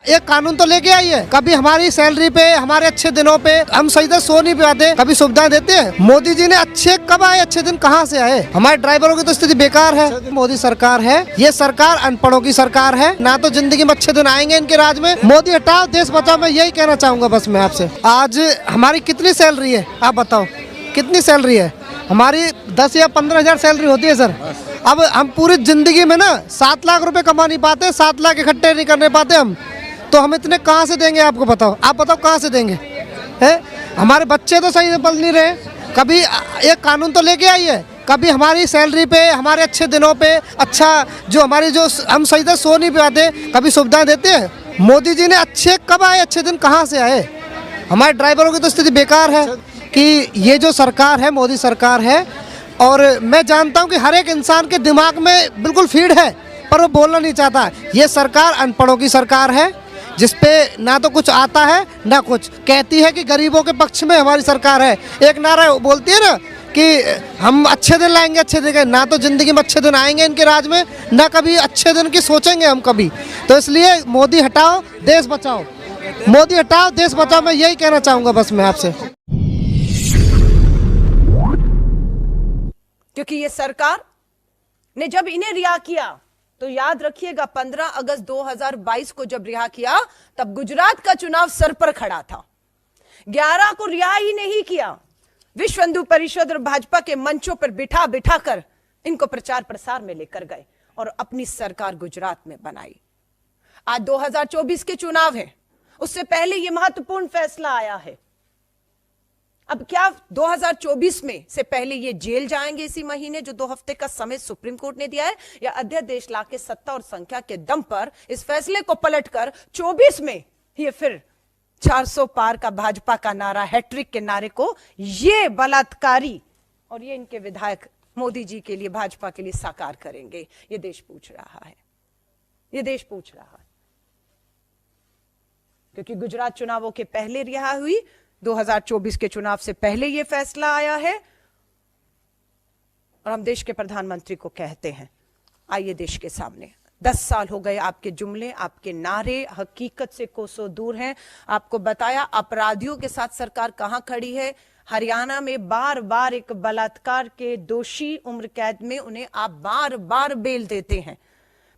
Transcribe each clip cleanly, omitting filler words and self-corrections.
एक कानून तो लेके आई है। कभी हमारी सैलरी पे, हमारे अच्छे दिनों पे हम सही से सो नहीं पाते, कभी सुविधाएं देते हैं। मोदी जी ने कब आए अच्छे दिन, कहाँ से आए? हमारे ड्राइवरों की तो स्थिति बेकार है। मोदी सरकार है, ये सरकार अनपढ़ों की सरकार है। ना तो जिंदगी में अच्छे दिन आएंगे इनके राज में। मोदी हटाओ, देश बचाओ, मैं यही कहना चाहूंगा बस मैं आपसे। आज हमारी कितनी सैलरी है आप बताओ, कितनी सैलरी है? हमारी 10 या 15 हजार सैलरी होती है सर। अब हम पूरी जिंदगी में ना 7 लाख रुपए कमा नहीं पाते, 7 लाख इकट्ठे नहीं करने पाते हम, तो हम इतने कहाँ से देंगे? आपको बताओ, आप बताओ कहाँ से देंगे? है हमारे बच्चे तो सही से पढ़ नहीं रहे। कभी एक कानून तो लेके आई है। कभी हमारी सैलरी पे, हमारे अच्छे दिनों पे, जो हम सही से सो नहीं पाते, कभी सुविधाएं देते हैं। मोदी जी ने कब आए अच्छे दिन, कहाँ से आए? हमारे ड्राइवरों की तो स्थिति बेकार है कि ये जो सरकार है, मोदी सरकार है। और मैं जानता हूँ कि हर एक इंसान के दिमाग में बिल्कुल फीड है, पर वो बोलना नहीं चाहता। ये सरकार अनपढ़ों की सरकार है, जिसपे ना तो कुछ आता है ना कुछ। कहती है कि गरीबों के पक्ष में हमारी सरकार है, एक नारा बोलती है ना कि हम अच्छे दिन लाएंगे, अच्छे दिन। ना तो जिंदगी में अच्छे दिन आएंगे इनके राज में, ना कभी अच्छे दिन की सोचेंगे हम कभी। तो इसलिए मोदी हटाओ, देश बचाओ। मोदी हटाओ, देश बचाओ, मैं यही कहना चाहूंगा बस मैं आपसे। क्योंकि ये सरकार ने जब इन्हें रिहा किया, तो याद रखिएगा 15 अगस्त 2022 को जब रिहा किया, तब गुजरात का चुनाव सर पर खड़ा था। 11 को रिहा ही नहीं किया, विश्व हिंदू परिषद और भाजपा के मंचों पर बिठा बिठा कर इनको प्रचार प्रसार में लेकर गए और अपनी सरकार गुजरात में बनाई। आज 2024 के चुनाव है, उससे पहले यह महत्वपूर्ण फैसला आया है। अब क्या 2024 में से पहले ये जेल जाएंगे इसी महीने, जो 2 हफ्ते का समय सुप्रीम कोर्ट ने दिया है, या अध्यादेश लाके सत्ता और संख्या के दम पर इस फैसले को पलटकर 24 में ये फिर 400 पार का भाजपा का नारा, हैट्रिक के नारे को ये बलात्कारी और ये इनके विधायक मोदी जी के लिए, भाजपा के लिए साकार करेंगे? ये देश पूछ रहा है, ये देश पूछ रहा है। क्योंकि गुजरात चुनावों के पहले रिहा हुई, 2024 के चुनाव से पहले यह फैसला आया है। और हम देश के प्रधानमंत्री को कहते हैं, आइए देश के सामने। 10 साल हो गए, आपके जुमले, आपके नारे हकीकत से कोसों दूर हैं। आपको बताया अपराधियों के साथ सरकार कहां खड़ी है। हरियाणा में बार बार एक बलात्कार के दोषी उम्र कैद में उन्हें आप बार बार बेल देते हैं।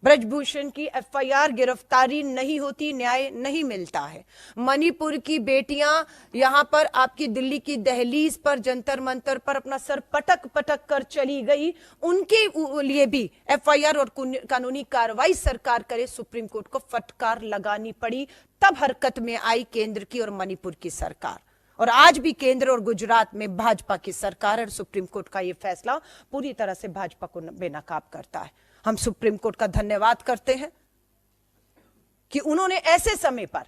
ब्रजभूषण की एफआईआर, गिरफ्तारी नहीं होती, न्याय नहीं मिलता है। मणिपुर की बेटियां यहां पर आपकी दिल्ली की दहलीज पर, जंतर मंतर पर अपना सर पटक पटक कर चली गई, उनके लिए भी एफआईआर और कानूनी कार्रवाई सरकार करे, सुप्रीम कोर्ट को फटकार लगानी पड़ी। तब हरकत में आई केंद्र की और मणिपुर की सरकार। और आज भी केंद्र और गुजरात में भाजपा की सरकार और सुप्रीम कोर्ट का यह फैसला पूरी तरह से भाजपा को बेनकाब करता है। हम सुप्रीम कोर्ट का धन्यवाद करते हैं कि उन्होंने ऐसे समय पर,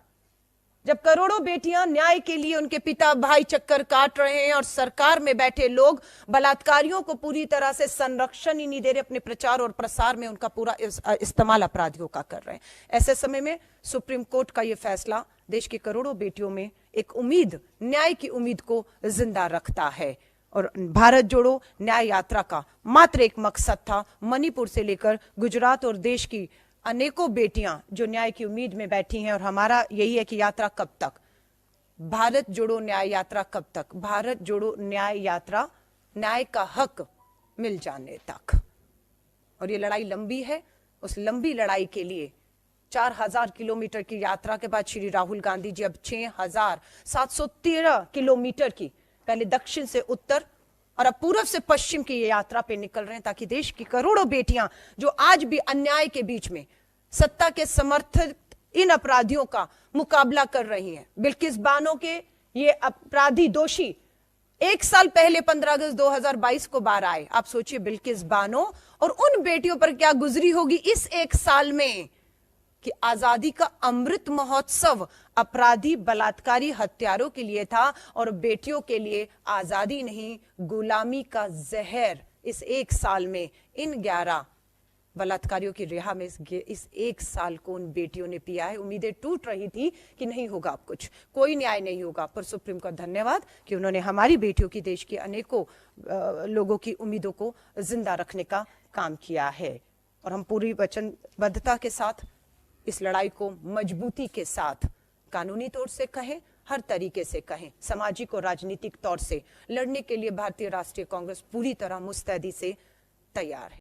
जब करोड़ों बेटियां न्याय के लिए उनके पिता भाई चक्कर काट रहे हैं और सरकार में बैठे लोग बलात्कारियों को पूरी तरह से संरक्षण ही नहीं दे रहे, अपने प्रचार और प्रसार में उनका पूरा इस्तेमाल अपराधियों का कर रहे हैं, ऐसे समय में सुप्रीम कोर्ट का यह फैसला देश की करोड़ों बेटियों में एक उम्मीद, न्याय की उम्मीद को जिंदा रखता है। और भारत जोड़ो न्याय यात्रा का मात्र एक मकसद था, मणिपुर से लेकर गुजरात और देश की अनेकों बेटियां जो न्याय की उम्मीद में बैठी हैं। और हमारा यही है कि यात्रा कब तक, भारत जोड़ो न्याय यात्रा कब तक, भारत जोड़ो न्याय यात्रा न्याय का हक मिल जाने तक। और ये लड़ाई लंबी है, उस लंबी लड़ाई के लिए 4000 किलोमीटर की यात्रा के बाद श्री राहुल गांधी जी अब 6713 किलोमीटर की, पहले दक्षिण से उत्तर और अब पूर्व से पश्चिम की ये यात्रा पे निकल रहे हैं, ताकि देश की करोड़ों बेटियां जो आज भी अन्याय के बीच में सत्ता के समर्थित इन अपराधियों का मुकाबला कर रही हैं। बिल्किस बानो के ये अपराधी दोषी 1 साल पहले 15 अगस्त 2022 को बाहर आए। आप सोचिए बिल्किस बानो और उन बेटियों पर क्या गुजरी होगी इस 1 साल में, कि आजादी का अमृत महोत्सव अपराधी बलात्कारी हत्यारों के लिए था और बेटियों के लिए आजादी नहीं, गुलामी का जहर इस 1 साल में इन 11 बलात्कारियों की रिहा में इस 1 साल को उन बेटियों ने पिया है। उम्मीदें टूट रही थी कि नहीं होगा अब कुछ, कोई न्याय नहीं होगा, पर सुप्रीम का धन्यवाद कि उन्होंने हमारी बेटियों की, देश की अनेकों लोगों की उम्मीदों को जिंदा रखने का काम किया है। और हम पूरी वचनबद्धता के साथ इस लड़ाई को मजबूती के साथ कानूनी तौर से कहें, हर तरीके से कहें, सामाजिक और राजनीतिक तौर से लड़ने के लिए भारतीय राष्ट्रीय कांग्रेस पूरी तरह मुस्तैदी से तैयार है।